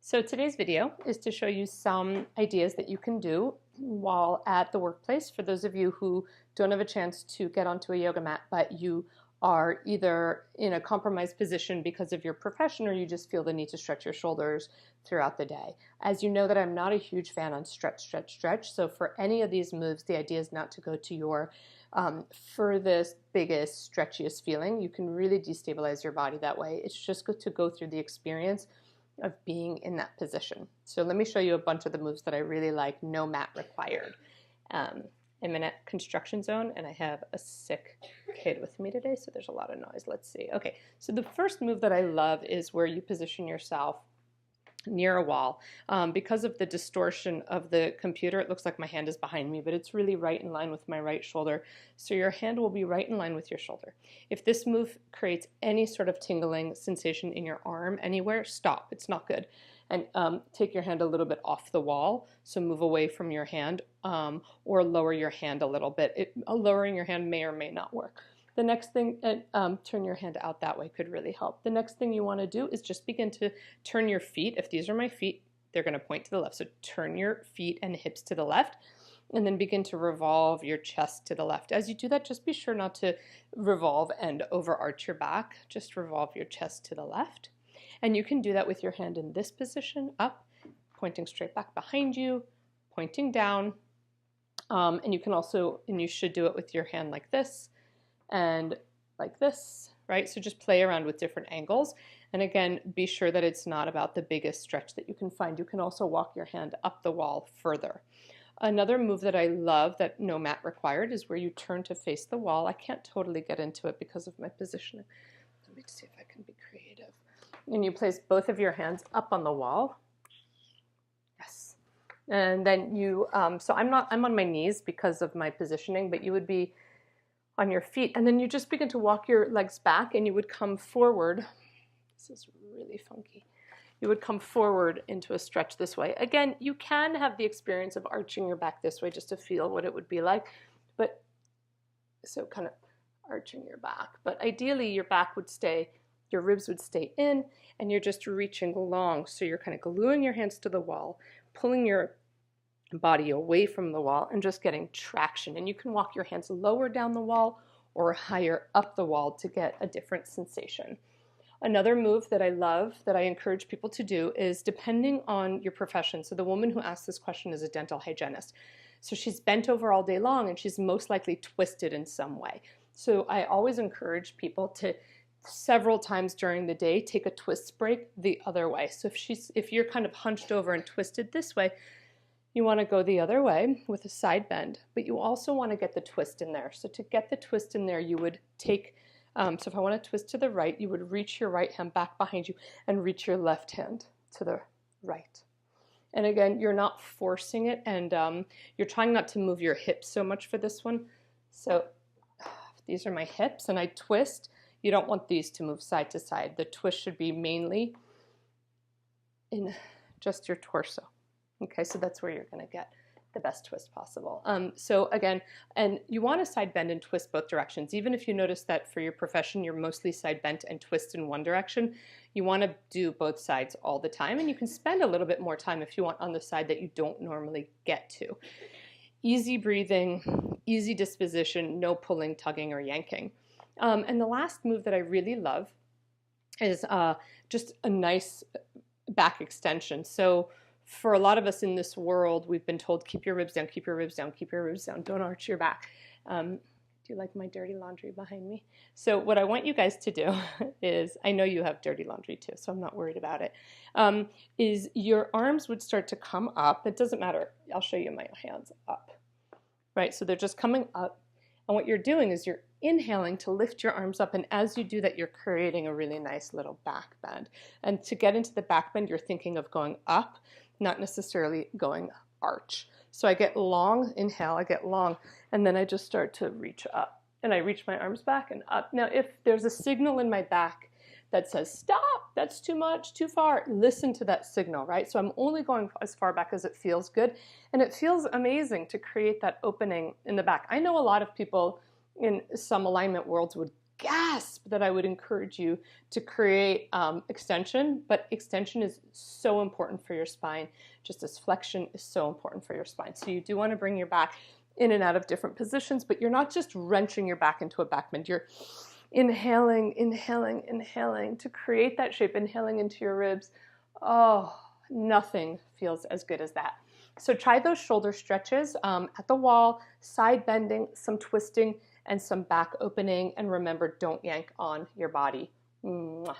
So today's video is to show you some ideas that you can do while at the workplace for those of you who don't have a chance to get onto a yoga mat, but you are either in a compromised position because of your profession or you just feel the need to stretch your shoulders throughout the day. As you know that I'm not a huge fan on stretch. So for any of these moves, the idea is not to go to your furthest, biggest, stretchiest feeling. You can really destabilize your body that way. It's just good to go through the experience of being in that position. So let me show you a bunch of the moves that I really like, no mat required. I'm in a construction zone and I have a sick kid with me today, so there's a lot of noise. Let's see. Okay, so the first move that I love is where you position yourself near a wall. Because of the distortion of the computer, it looks like my hand is behind me, but it's really right in line with my right shoulder. So your hand will be right in line with your shoulder. If this move creates any sort of tingling sensation in your arm anywhere, stop. It's not good. And take your hand a little bit off the wall. So move away from your hand or lower your hand a little bit. Lowering your hand may or may not work. The next thing, turn your hand out that way could really help. The next thing you want to do is just begin to turn your feet. If these are my feet, they're going to point to the left. So turn your feet and hips to the left, and then begin to revolve your chest to the left. As you do that, just be sure not to revolve and overarch your back. Just revolve your chest to the left. And you can do that with your hand in this position, up, pointing straight back behind you, pointing down. And you can also, and you should do it with your hand like this, and like this, right? So just play around with different angles. And again, be sure that it's not about the biggest stretch that you can find. You can also walk your hand up the wall further. Another move that I love that no mat required is where you turn to face the wall. I can't totally get into it because of my positioning. Let me see if I can be creative. And you place both of your hands up on the wall. Yes. And then you, so I'm on my knees because of my positioning, but you would be on your feet, and then you just begin to walk your legs back, and you would come forward. This is really funky. You would come forward into a stretch this way. Again, you can have the experience of arching your back this way just to feel what it would be like, but so kind of arching your back. But ideally, your back would stay, your ribs would stay in, and you're just reaching long. So you're kind of gluing your hands to the wall, pulling your body away from the wall and just getting traction. And you can walk your hands lower down the wall or higher up the wall to get a different sensation. Another move that I love that I encourage people to do is depending on your profession. So the woman who asked this question is a dental hygienist. So she's bent over all day long and she's most likely twisted in some way. So I always encourage people to several times during the day take a twist break the other way. So if you're kind of hunched over and twisted this way, you want to go the other way with a side bend, but you also want to get the twist in there. So to get the twist in there, you would take, so if I want to twist to the right, you would reach your right hand back behind you and reach your left hand to the right. And again, you're not forcing it, and you're trying not to move your hips so much for this one. So these are my hips, and I twist. You don't want these to move side to side. The twist should be mainly in just your torso. Okay, so that's where you're going to get the best twist possible. So again, and you want to side bend and twist both directions. Even if you notice that for your profession, you're mostly side bent and twist in one direction, you want to do both sides all the time. And you can spend a little bit more time if you want on the side that you don't normally get to. Easy breathing, easy disposition, no pulling, tugging, or yanking. And the last move that I really love is just a nice back extension. So for a lot of us in this world, we've been told, keep your ribs down, keep your ribs down, keep your ribs down, don't arch your back. Do you like my dirty laundry behind me? So what I want you guys to do is, I know you have dirty laundry too, so I'm not worried about it, is your arms would start to come up. It doesn't matter. I'll show you my hands up, right? So they're just coming up. And what you're doing is you're inhaling to lift your arms up, and as you do that, you're creating a really nice little back bend. And to get into the back bend, you're thinking of going up, not necessarily going arch. So I get long, inhale, I get long, and then I just start to reach up. And I reach my arms back and up. Now, if there's a signal in my back that says, stop, that's too much, too far, listen to that signal, right? So I'm only going as far back as it feels good. And it feels amazing to create that opening in the back. I know a lot of people in some alignment worlds would gasp that I would encourage you to create extension, but extension is so important for your spine, just as flexion is so important for your spine. So you do want to bring your back in and out of different positions, but you're not just wrenching your back into a back bend. You're inhaling, inhaling, inhaling to create that shape, inhaling into your ribs. Oh, nothing feels as good as that. So try those shoulder stretches at the wall, side bending, some twisting, and some back opening. And remember, don't yank on your body. Mwah.